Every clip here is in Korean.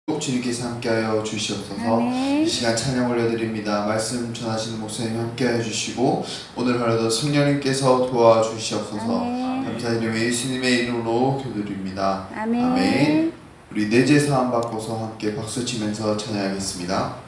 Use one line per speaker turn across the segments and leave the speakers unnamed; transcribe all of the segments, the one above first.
주님께서 함께하여 주시옵소서.
아멘.
이 시간 찬양 올려드립니다. 말씀 전하시는 목사님 함께하여 주시고 오늘 하루도 성령님께서 도와주시옵소서.
아멘.
감사드리며 예수님의 이름으로 기도드립니다.
아멘.
아멘. 우리 내제 사함 받고서 함께 박수 치면서 찬양하겠습니다.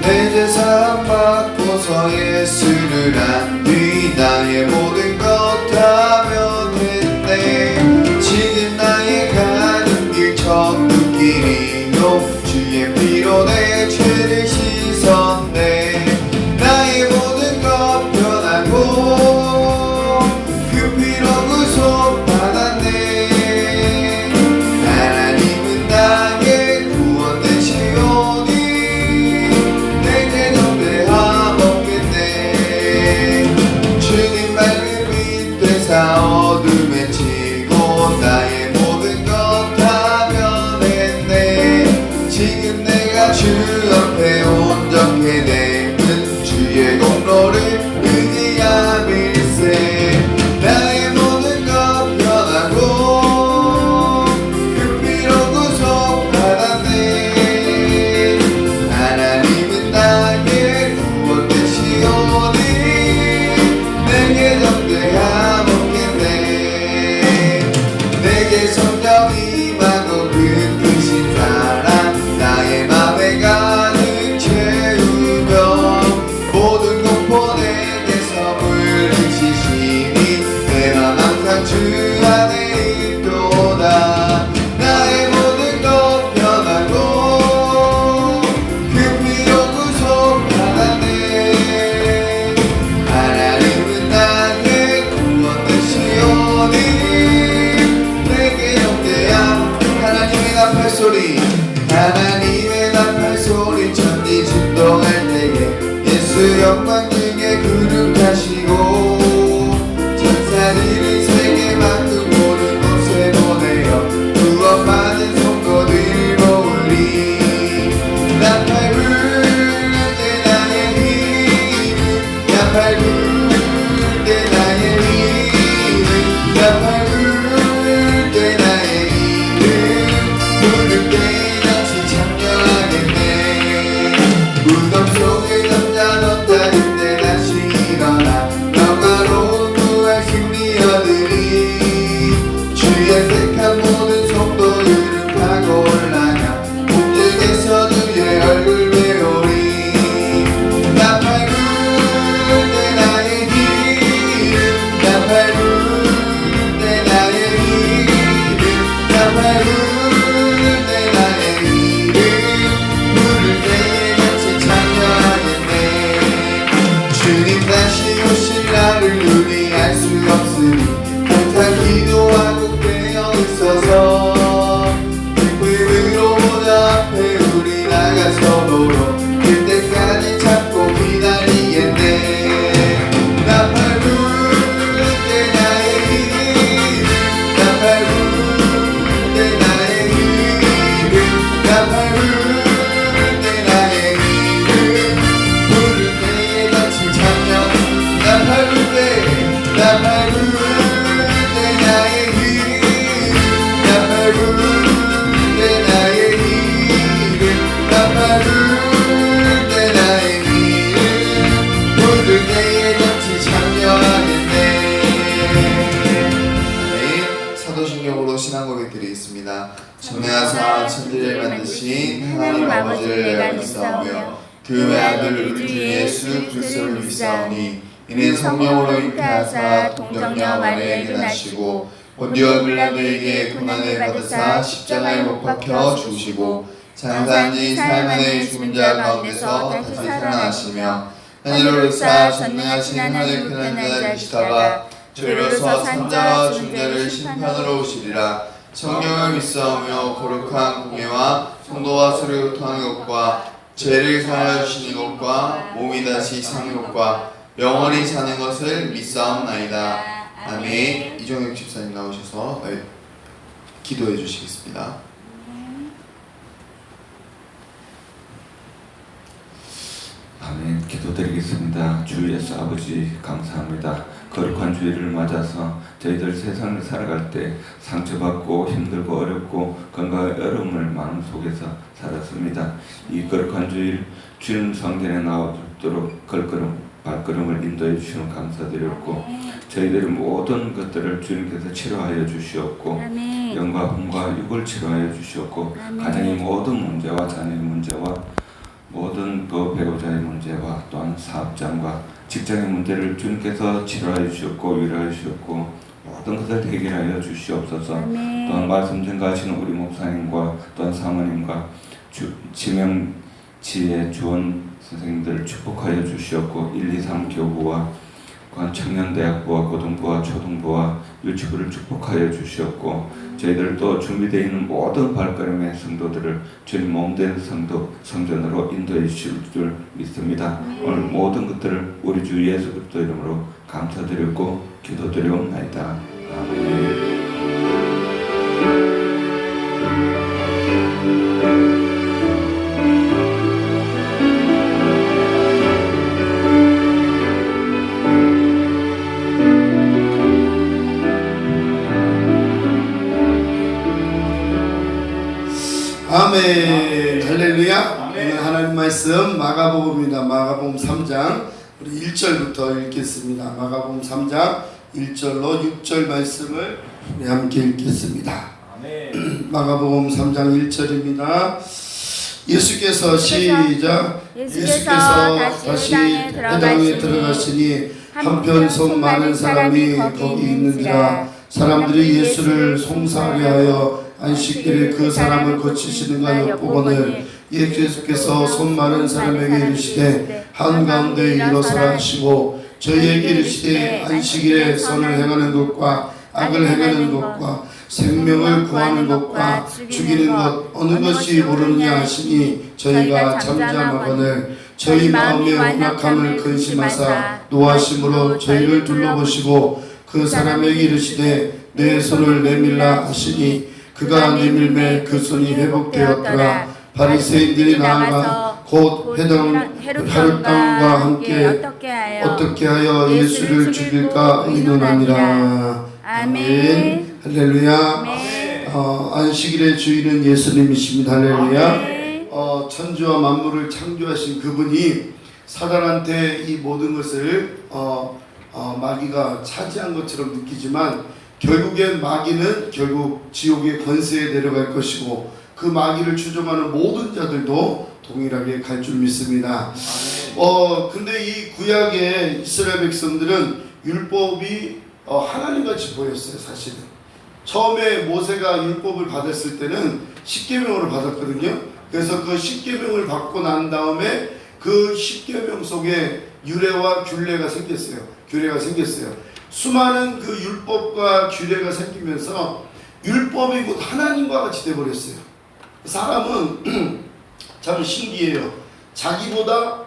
내 재산 받고서 예수를 안 뒤 나의 모든 것 다 변했네. 지금 나의 가는 길 천국 길이요 주의 피로 내 죄를 씻었네. 나의 모든 것 변하고 그 피로 구속 받았네. 하나님은 나의 구원 되시오니 어둠에 치고 나의 모든 것 다 변했네. 지금 내가 주 앞에 온전케 되는 주의 공로를 의지함일세. 나의 모든 것 변하고 그 피로 구속 받았네. 하나님은 나의 구원 되시오니 내게 정죄함 내게 성령 임하고 그으신 사랑 나의 맘에 가득 채우며 모든 공포 내게서 물리치시니 내가 항상 주 안에 있도다. 나의 모든 것 변하고 그 피로 구속 받았네. 하나님은 나의 구원 되시오니 하나님의 나팔소리 천지 진동할 때에 예수 영광 중에 그룹하시고 천사들이 세계만큼 모든 곳에 보내어 구원받은 성도들 모으리. 나팔 불 때 나의 이름 나팔 불 때 나의 이름 나팔 불 때 나의 이름 부를 때 무덤 속에 잠자던 그때 다시 일어나 영화로운 부활 승리 얻으리. 주의 택한 모든 성도들은 타고 올라가 공중에서 주의 얼굴 배우리. 나팔 불 때 나의 이름 나팔 불 때 나의 이름 나팔 불 때 나의 이름 부를 때 주님 다시 오실 날을 눈이 알 수 없으니 항상 기도하고 깨어 있어서 기쁨으로 보좌 앞에 우리 나가서 보러 그때까지 참고 기다리겠네. 나팔 불 때 나의 이름 나팔 불 때 나의 이름 나팔 불 나팔 불 때 나의 이름 나팔 불 때 나의 이름 나팔 불 때 나의 이름 부를 때에 같이 참여하겠네. 네, 사도신경으로 신앙 고백 드리겠습니다. 전능하사 천지를 만드신 하나님 아버지를 내가 믿사오며 그 외아들 우리 주 예수 그리스도를 믿사오니 이는 성령으로 잉태하사 동정녀 마리아에게 나시고 본디오 빌라도에게 고난을 받으사 십자가에 못 박혀 죽으시고 장사한 지 사흘 만에 죽은 자 가운데서 다시 살아나시며 하늘로 오르사 전능하신 하늘 크는 자 계시다가 죄로서 산자와 죽은 자를 심판으로 오시리라. 성령을 믿사오며 거룩한 공예와 성도와 서로 교통하는 것과 죄를 사하여 주시는 것과 몸이 다시 사는 것과 영원히 사는 것을 믿사옵나이다. 아멘. 이종혁 집사님 나오셔서 기도해 주시겠습니다.
기도드리겠습니다. 주 예수 아버지 감사합니다. 거룩한 주일을 맞아서 저희들 세상을 살아갈 때 상처받고 힘들고 어렵고 건강의 어려움을 마음 속에서 살았습니다. 이 거룩한 주일 주님 성전에 나오도록 발걸음을 인도해 주시면 감사드렸고 저희들의 모든 것들을 주님께서 치료하여 주시었고 영과 혼과 육을 치료하여 주시었고 가정의 모든 문제와 자녀의 문제와 모든 그 배우자의 문제와 또한 사업장과 직장의 문제를 주님께서 치료하여 주셨고 위로하여 주셨고 모든 것을 해결하여 주시옵소서. 또한 말씀 전가하시는 우리 목사님과 또한 사모님과 지명지의 주원 선생님들을 축복하여 주시었고 1, 2, 3 교부와 청년대학부와 고등부와 초등부와 유치부를 축복하여 주시었고 저희들도 준비되어 있는 모든 발걸음의 성도들을 주님 몸된 성전으로 인도해 주실 줄 믿습니다. 오늘 모든 것들을 우리 주 예수 그리스도 이름으로 감사드리고 기도드리옵나이다. 아멘.
아멘. 할렐루야. 오늘 하나님 말씀 마가복음입니다. 마가복음 3장 우리 1절부터 읽겠습니다. 마가복음 3장 1절로 6절 말씀을 우리 함께 읽겠습니다. 아멘. 마가복음 3장 1절입니다. 예수께서 시작. 예수께서 다시 회당에 들어가시니 한편 손 많은 사람이 거기 있는지라 사람들이 예수를 송사하게 하여 안식일에 그 사람을 고치시는가 엿보거늘 예수께서 손 많은 사람에게 이르시되 한가운데 일어서라 하시고 저희에게 이르시되 안식일에 선을 행하는 것과 악을 행하는 것과 생명을 구하는 것과 죽이는 것 어느 것이 옳으냐 하시니 저희가 잠잠하거늘 저희 마음의 혼약함을 근심하사 노하심으로 저희를 둘러보시고 그 사람에게 이르시되 내 손을 내밀라 하시니 그가 내밀매 그 손이 회복되었더라. 바리새인들이 나아가 곧 헤롯당과 함께 어떻게 하여 예수를 죽일까 의논하니라. 아멘. 할렐루야. 안식일의 주인은 예수님이십니다. 할렐루야. 천지와 만물을 창조하신 그분이 사단한테 이 모든 것을 마귀가 차지한 것처럼 느끼지만 결국엔 마귀는 결국 지옥의 권세에 내려갈 것이고 그 마귀를 추종하는 모든 자들도 동일하게 갈 줄 믿습니다. 근데 이 구약의 이스라엘 백성들은 율법이 하나님같이 보였어요. 사실은 처음에 모세가 율법을 받았을 때는 십계명으로 받았거든요. 그래서 그 십계명을 받고 난 다음에 그 십계명 속에 유례와 규례가 생겼어요. 수많은 그 율법과 규례가 생기면서 율법이 곧 하나님과 같이 되어버렸어요. 사람은 참 신기해요. 자기보다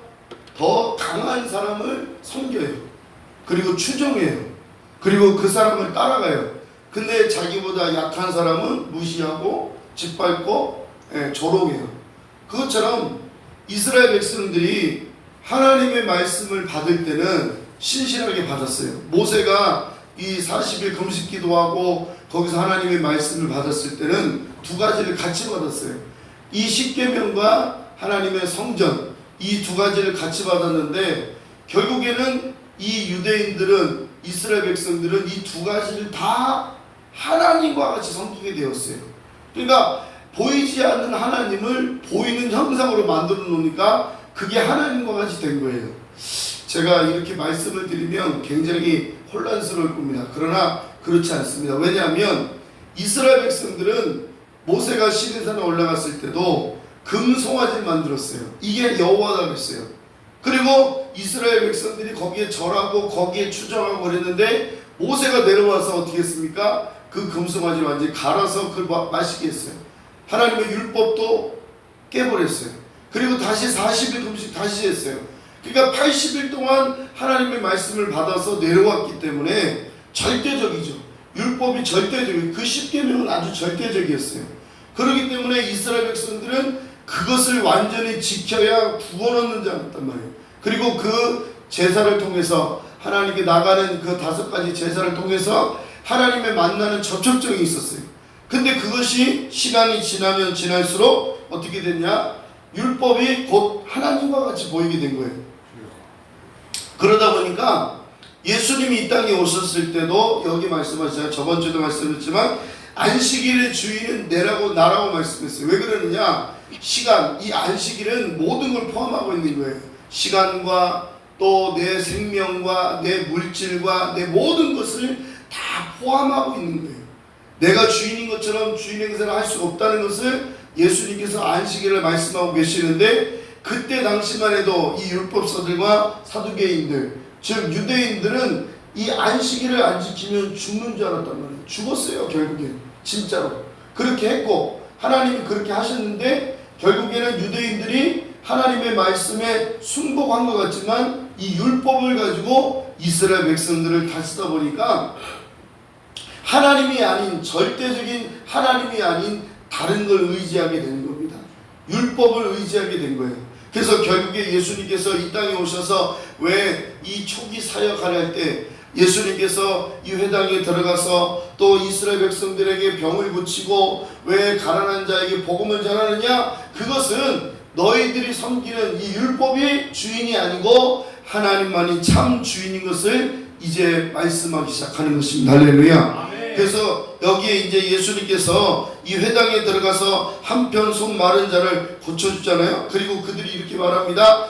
더 강한 사람을 섬겨요. 그리고 추종해요. 그리고 그 사람을 따라가요. 근데 자기보다 약한 사람은 무시하고 짓밟고 조롱해요. 그것처럼 이스라엘 백성들이 하나님의 말씀을 받을 때는 신실하게 받았어요. 모세가 이 40일 금식 기도하고 거기서 하나님의 말씀을 받았을 때는 두 가지를 같이 받았어요. 이 십계명과 하나님의 성전 이 두 가지를 같이 받았는데 결국에는 이 유대인들은 이스라엘 백성들은 이 두 가지를 다 하나님과 같이 섬기게 되었어요. 그러니까 보이지 않는 하나님을 보이는 형상으로 만들어 놓으니까 그게 하나님과 같이 된 거예요. 제가 이렇게 말씀을 드리면 굉장히 혼란스러울 겁니다. 그러나 그렇지 않습니다. 왜냐하면 이스라엘 백성들은 모세가 시내산에 올라갔을 때도 금송아지를 만들었어요. 이게 여호와다 그랬어요. 그리고 이스라엘 백성들이 거기에 절하고 거기에 추정하고 그랬는데 모세가 내려와서 어떻게 했습니까? 그 금송아지를 완전히 갈아서 그걸 마시게 했어요. 하나님의 율법도 깨버렸어요. 그리고 다시 40일 금식 다시 했어요. 그러니까 80일 동안 하나님의 말씀을 받아서 내려왔기 때문에 절대적이죠. 율법이 절대적이고 그 십계명은 아주 절대적이었어요. 그렇기 때문에 이스라엘 백성들은 그것을 완전히 지켜야 구원 얻는 자였단 말이에요. 그리고 그 제사를 통해서 하나님께 나가는 그 5가지 제사를 통해서 하나님의 만나는 접촉점이 있었어요. 근데 그것이 시간이 지나면 지날수록 어떻게 됐냐? 율법이 곧 하나님과 같이 보이게 된 거예요. 그러다 보니까 예수님이 이 땅에 오셨을 때도 여기 말씀하셨잖아요. 저번 주도 말씀했지만 안식일의 주인은 나라고 말씀했어요. 왜 그러느냐? 시간, 이 안식일은 모든 걸 포함하고 있는 거예요. 시간과 또 내 생명과 내 물질과 내 모든 것을 다 포함하고 있는 거예요. 내가 주인인 것처럼 주인 행세를 할 수 없다는 것을 예수님께서 안식일을 말씀하고 계시는데, 그때 당시만 해도 이 율법사들과 사두개인들, 즉 유대인들은 이 안식일을 안 지키면 죽는 줄 알았단 말이에요. 죽었어요. 결국엔 진짜로 그렇게 했고, 하나님이 그렇게 하셨는데 결국에는 유대인들이 하나님의 말씀에 순복한 것 같지만 이 율법을 가지고 이스라엘 백성들을 다스리다 보니까 하나님이 아닌, 절대적인 하나님이 아닌 다른 걸 의지하게 되는 겁니다. 율법을 의지하게 된 거예요. 그래서 결국에 예수님께서 이 땅에 오셔서 왜 이 초기 사역을 할 때 예수님께서 이 회당에 들어가서 또 이스라엘 백성들에게 병을 고치고 왜 가난한 자에게 복음을 전하느냐? 그것은 너희들이 섬기는 이 율법이 주인이 아니고 하나님만이 참 주인인 것을 이제 말씀하기 시작하는 것입니다. 할렐루야. 그래서 여기에 이제 예수님께서 이 회당에 들어가서 한편 손 마른 자를 고쳐주잖아요. 그리고 그들이 이렇게 말합니다.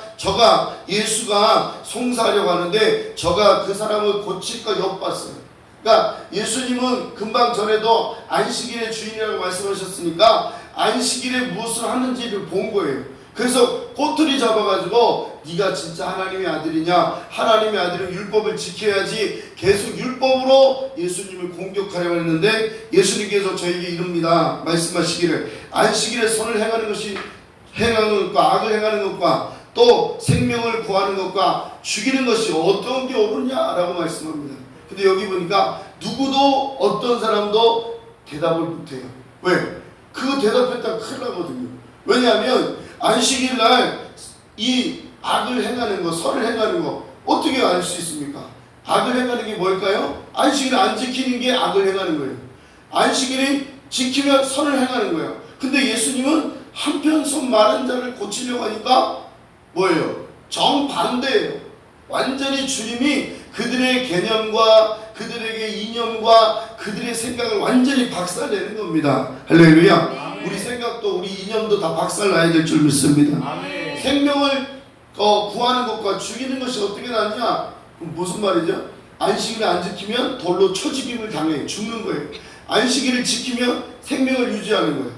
예수가 송사하려고 하는데 저가 그 사람을 고칠까 엿봤어요. 그러니까 예수님은 금방 전에도 안식일의 주인이라고 말씀하셨으니까 안식일에 무엇을 하는지를 본 거예요. 그래서 꼬투리 잡아가지고 네가 진짜 하나님의 아들이냐? 하나님의 아들은 율법을 지켜야지. 계속 율법으로 예수님을 공격하려고 했는데 예수님께서 저에게 이릅니다. 말씀하시기를 안식일에 선을 행하는 것과 악을 행하는 것과 또 생명을 구하는 것과 죽이는 것이 어떤 게 옳으냐라고 말씀합니다. 근데 여기 보니까 누구도 어떤 사람도 대답을 못해요. 왜? 그거 대답했다가 큰일 나거든요. 왜냐하면 안식일 날 이 악을 행하는 거, 선을 행하는 거 어떻게 알 수 있습니까? 악을 행하는 게 뭘까요? 안식일을 안 지키는 게 악을 행하는 거예요. 안식일이 지키면 선을 행하는 거예요. 근데 예수님은 한편 손 마른 자를 고치려고 하니까 뭐예요? 정반대예요. 완전히 주님이 그들의 개념과 그들에게 이념과 그들의 생각을 완전히 박살내는 겁니다. 할렐루야. 우리 생각도 우리 이념도 다 박살나야 될 줄 믿습니다. 생명을 구하는 것과 죽이는 것이 어떻게 낫냐? 그럼 무슨 말이죠? 안식일을 안 지키면 돌로 쳐죽임을 당해 죽는 거예요. 안식일을 지키면 생명을 유지하는 거예요.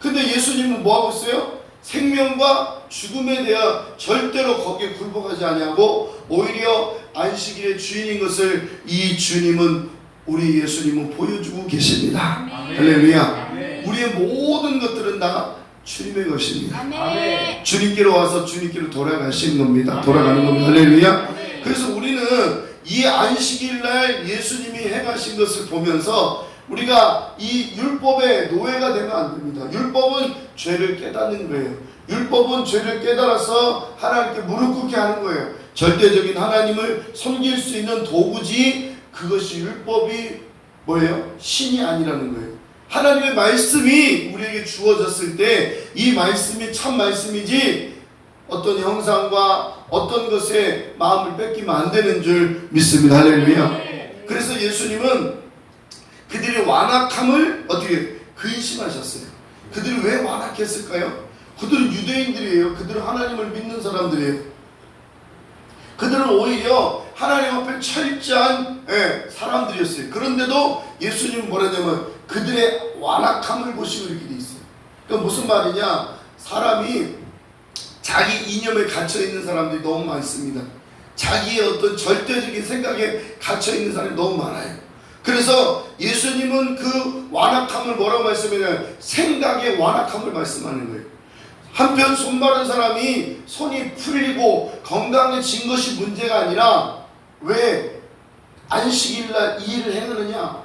근데 예수님은 뭐 하고 있어요? 생명과 죽음에 대한 절대로 거기에 굴복하지 아니하고 오히려 안식일의 주인인 것을 이 주님은, 우리 예수님은 보여주고 계십니다. 할렐루야. 우리의 모든 것들은 다 주님의 것입니다.
아멘.
주님께로 와서 주님께로 돌아가시는 겁니다. 돌아가는 겁니다. 할렐루야. 그래서 우리는 이 안식일 날 예수님이 행하신 것을 보면서 우리가 이 율법의 노예가 되면 안 됩니다. 율법은 죄를 깨닫는 거예요. 율법은 죄를 깨달아서 하나님께 무릎 꿇게 하는 거예요. 절대적인 하나님을 섬길 수 있는 도구지, 그것이 율법이 뭐예요? 신이 아니라는 거예요. 하나님의 말씀이 우리에게 주어졌을 때 이 말씀이 참 말씀이지 어떤 형상과 어떤 것에 마음을 뺏기면 안 되는 줄 믿습니다. 할렐루야. 그래서 예수님은 그들의 완악함을 어떻게 근심하셨어요. 그들이 왜 완악했을까요? 그들은 유대인들이에요. 그들은 하나님을 믿는 사람들이에요. 그들은 오히려 하나님 앞에 철저한 사람들이었어요. 그런데도 예수님은 뭐라냐면 그들의 완악함을 보시고 이렇게 돼 있어요. 그러니까 무슨 말이냐? 사람이 자기 이념에 갇혀있는 사람들이 너무 많습니다. 자기의 어떤 절대적인 생각에 갇혀있는 사람이 너무 많아요. 그래서 예수님은 그 완악함을 뭐라고 말씀하냐면 생각의 완악함을 말씀하는 거예요. 한편 손 마른 사람이 손이 풀리고 건강해진 것이 문제가 아니라 왜 안식일날 이 일을 행하느냐,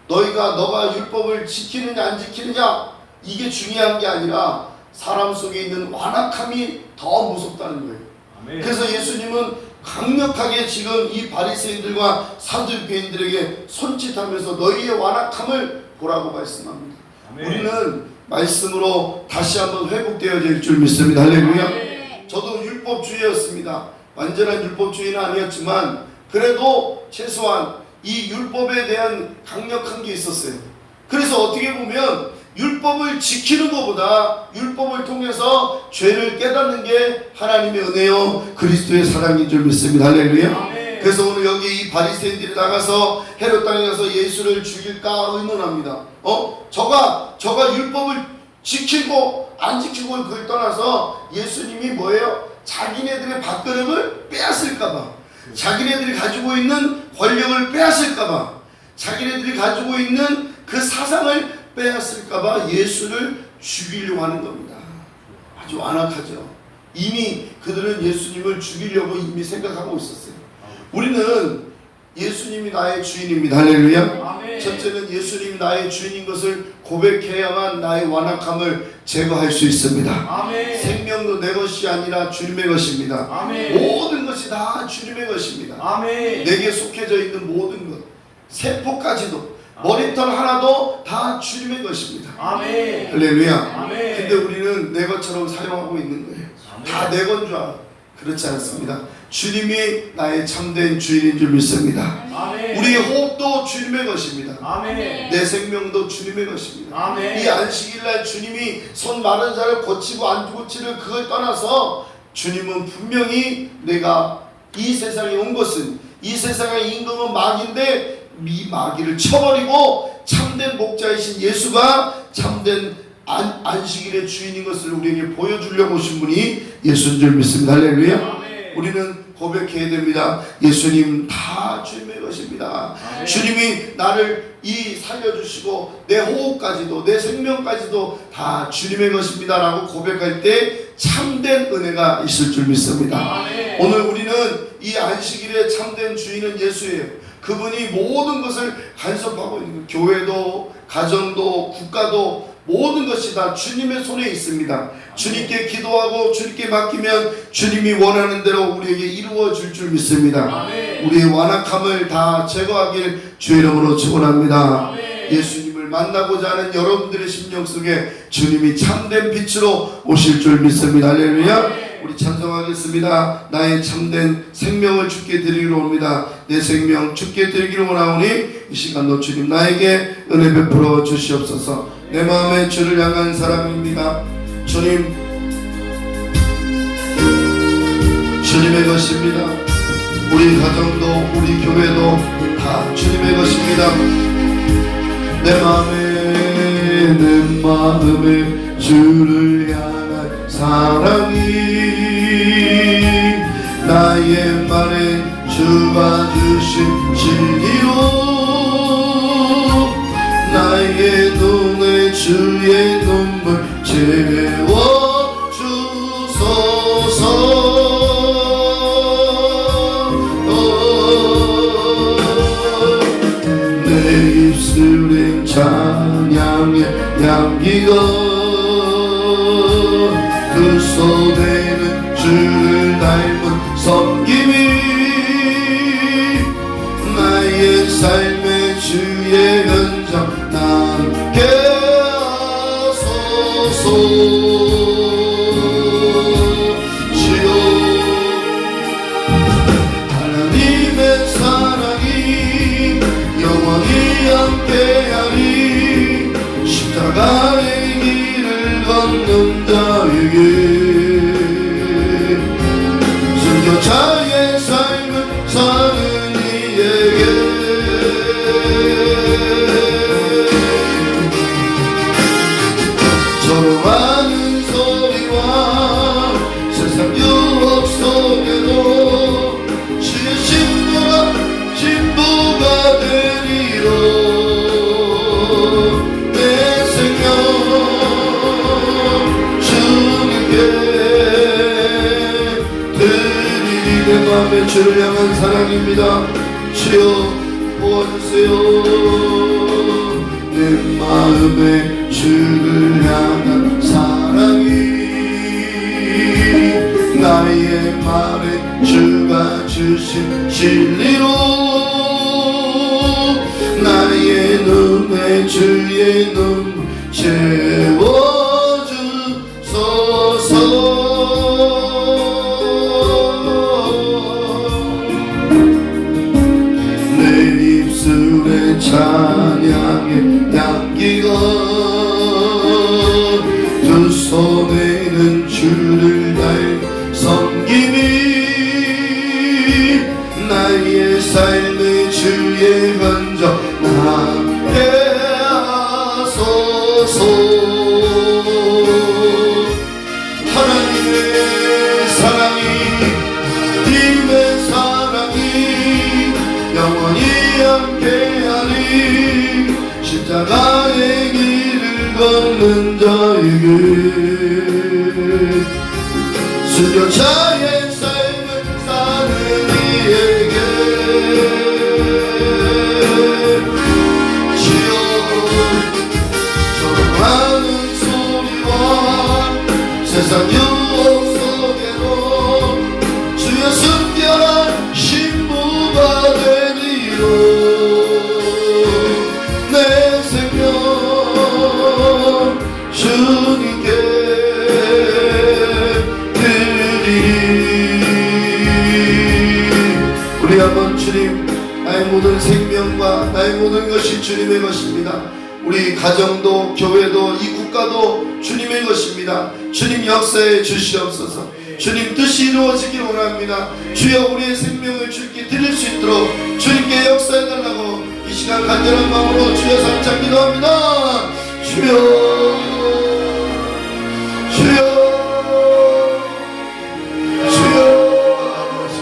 너가 율법을 지키느냐 안 지키느냐, 이게 중요한 게 아니라 사람 속에 있는 완악함이 더 무섭다는 거예요. 그래서 예수님은 강력하게 지금 이 바리새인들과 사두개인들에게 손짓하면서 너희의 완악함을 보라고 말씀합니다. 우리는 말씀으로 다시 한번 회복되어질 줄 믿습니다. 할렐루야. 저도 율법주의였습니다. 완전한 율법주의는 아니었지만 그래도 최소한 이 율법에 대한 강력한 게 있었어요. 그래서 어떻게 보면 율법을 지키는 것보다 율법을 통해서 죄를 깨닫는 게 하나님의 은혜요 그리스도의 사랑인 줄 믿습니다. 할렐루야. 그래서 오늘 여기 이 바리새인들이 나가서 헤롯 땅에 가서 예수를 죽일까 의논합니다. 저가 율법을 지키고 안 지키고 그걸 떠나서 예수님이 뭐예요? 자기네들의 밥그릇을 빼앗을까봐, 자기네들이 가지고 있는 권력을 빼앗을까봐, 자기네들이 가지고 있는 그 사상을 빼앗을까봐 예수를 죽이려고 하는 겁니다. 아주 완악하죠. 이미 그들은 예수님을 죽이려고 이미 생각하고 있었어요. 우리는 예수님이 나의 주인입니다. 할렐루야. 첫째는 예수님이 나의 주인인 것을 고백해야만 나의 완악함을 제거할 수 있습니다. 생명도 내 것이 아니라 주님의 것입니다. 모든 것이 다 주님의 것입니다. 내게 속해져 있는 모든 것, 세포까지도, 머리털 하나도 다 주님의 것입니다. 할렐루야. 근데 우리는 내 것처럼 사용하고 있는 거예요. 다 내 건 줄 알아. 그렇지 않습니다. 주님이 나의 참된 주인인 줄 믿습니다. 우리의 호흡도 주님의 것입니다. 내 생명도 주님의 것입니다. 이 안식일날 주님이 손 마른 자를 고치고 안 고치를 그걸 떠나서 주님은 분명히 내가 이 세상에 온 것은, 이 세상의 임금은 마귀인데 이 마귀를 쳐버리고 참된 목자이신 예수가 참된 안식일의 주인인 것을 우리에게 보여주려고 오신 분이 예수인 줄 믿습니다. 할렐루야. 우리는 고백해야 됩니다. 예수님 다 주님의 것입니다. 주님이 나를 살려주시고 내 호흡까지도 내 생명까지도 다 주님의 것입니다 라고 고백할 때 참된 은혜가 있을 줄 믿습니다. 오늘 우리는 이 안식일의 참된 주인은 예수예요. 그분이 모든 것을 간섭하고 있는 거예요. 교회도 가정도 국가도 모든 것이 다 주님의 손에 있습니다. 주님께 기도하고 주님께 맡기면 주님이 원하는 대로 우리에게 이루어 줄 줄 믿습니다. 우리의 완악함을 다 제거하길 주의 이름으로 축원합니다. 예수님을 만나고자 하는 여러분들의 심령 속에 주님이 참된 빛으로 오실 줄 믿습니다. 할렐루야. 우리 찬송하겠습니다. 나의 참된 생명을 주께 드리기로 옵니다. 내 생명 주께 드리기로 원하오니 이 시간도 주님 나에게 은혜 베풀어 주시옵소서. 내 마음에 주를 향한 사랑입니다. 주님, 주님의 것입니다. 우리 가정도 우리 교회도 다 주님의 것입니다. 내 마음에 주를 향한 사랑이 나의 말에 주가 주신 진리로 나의 눈에 주의 눈물 채워주소서. 내 입술엔 찬양의 향기가 그 손에는 주를 닮은 섬김이 나의 삶의 주의 현장 남게 하소서. 주여 하나님의 사랑이 영원히 함께하리. 십자가의 길을 걷는 자에게 순교자의 삶을 사는 이에게 서로 하는 소리와 세상 유혹 속에도 주의 신부가 되리로. 내 생명 주님께 드리리. 내 맘에 주를 향한 사랑입니다. 주여 도와주세요. 내 마음에 주를 향한 사랑이 나의 말에 주가 주신 진리로 나의 눈에 주의 눈 채워주소서. 찬양의 향기가 두 손에는 주를 다해 섬김이 나의 삶의 주의 흔적 나게 하소서. 하나님의 사랑이 님의 사랑이 영원히 함께하리. 십자가의 길을 걷는 자에게 순교자의 삶을 사는 이에게 주여 저하는 소리와 세상 유혹 속에도 주의 순결한 신부가 되리로 내 생명 주님께 드리리. 우리 한번 주님, 나의 모든 생명과 나의 모든 것이 주님의 것입니다. 우리 가정도 교회도 이 국가도 주님의 것입니다. 주님 역사에 주시옵소서. 주님 뜻이 이루어지길 원합니다. 주여 우리의 생명을 주님께 드릴 수 있도록 주님께 역사해달라고 이 시간 간절한 마음으로 주여 삼창 기도합니다. 주여 주여 주여 아버지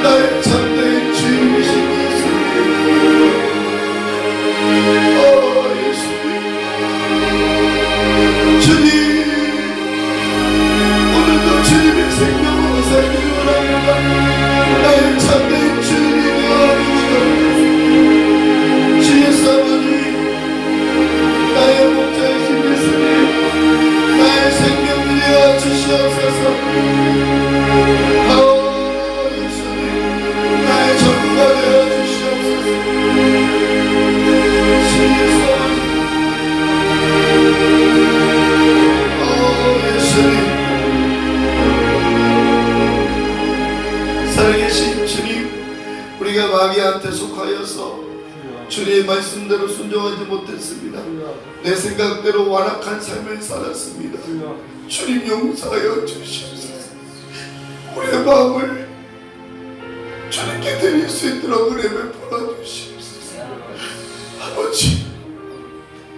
나의 참된 주님이신 예수님. 주님 오늘도 주님의 생명으로 살기를 원합니다. 나의 참된 주님의 주의 사모님 나의 목자이신 예수님 나의 생명이 되어 주시옵소서. 예수님 나의 전부가 되어 주시옵소서. 주의 사모님 예수님 살아계신 주님, 우리가 마귀한테 속하여서 주님의 말씀대로 순종하지 못했습니다. 내 생각대로 완악한 삶을 살았습니다. 주님 용서하여 주시옵소서. 우리의 마음을 주님께 드릴 수 있도록 은혜 베풀어 주시옵소서. 아버지,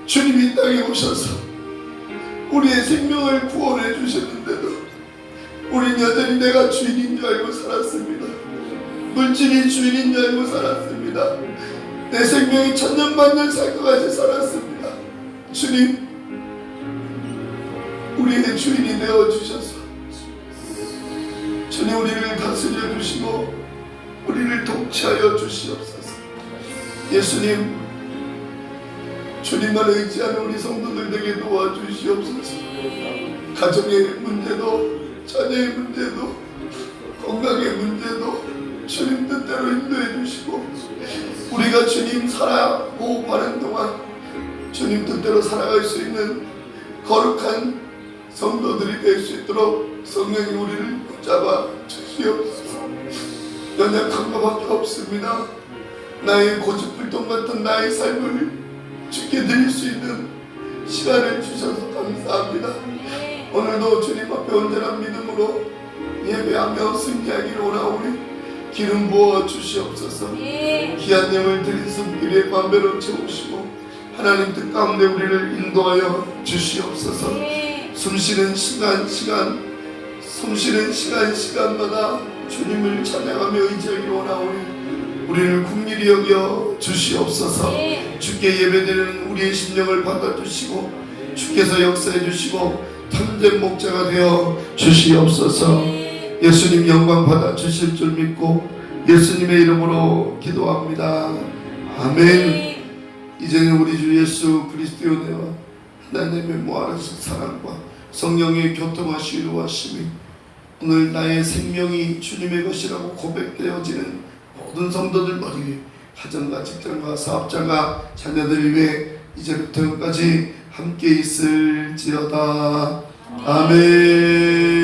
주님이 이 땅에 오셔서 우리의 생명을 구원해 주셨는데도 우린 여전히 내가 주인인 줄 알고 살았습니다. 물질이 주인인 줄 알고 살았습니다. 내 생명이 천년만년 살 것 같이 살았습니다. 주님, 우리의 주인이 되어주셔서 주님 우리를 다스려 주시고 우리를 통치하여 주시옵소서. 예수님, 주님만 의지하는 우리 성도들 되게 도와주시옵소서. 가정의 문제도 자녀의 문제도 건강의 문제도 주님 뜻대로 인도해 주시고 우리가 주님 살아고 바른 동안 주님 뜻대로 살아갈 수 있는 거룩한 성도들이 될 수 있도록 성령이 우리를 붙잡아 주시옵소서. 연약한 것밖에 없습니다. 나의 고집불통 같은 나의 삶을 주께 드릴 수 있는 시간을 주셔서 감사합니다. 오늘도 주님 앞에 온전한 믿음으로 예배하며 승리하기를 원하오니 기름 부어 주시옵소서. 귀한 예물 드린 손길에 만배로 채우시고 하나님 뜻 가운데 우리를 인도하여 주시옵소서. 숨쉬는 시간마다 주님을 찬양하며 의지하기를 원하오니 우리를 긍휼히 여겨 주시옵소서. 주께 예배드리는 우리의 심령을 받아주시고 주께서 역사해 주시고 참된 목자가 되어 주시옵소서. 예수님 영광 받아 주실 줄 믿고 예수님의 이름으로 기도합니다. 아멘. 이제는 우리 주 예수 그리스도의 은혜와 하나님의 무한하신 사랑과 성령의 교통하시고 하심이 오늘 나의 생명이 주님의 것이라고 고백되어지는 모든 성도들 머리 위에 가정과 직장과 사업장과 자녀들 위해 이제부터 여기까지 함께 있을지어다. 아멘.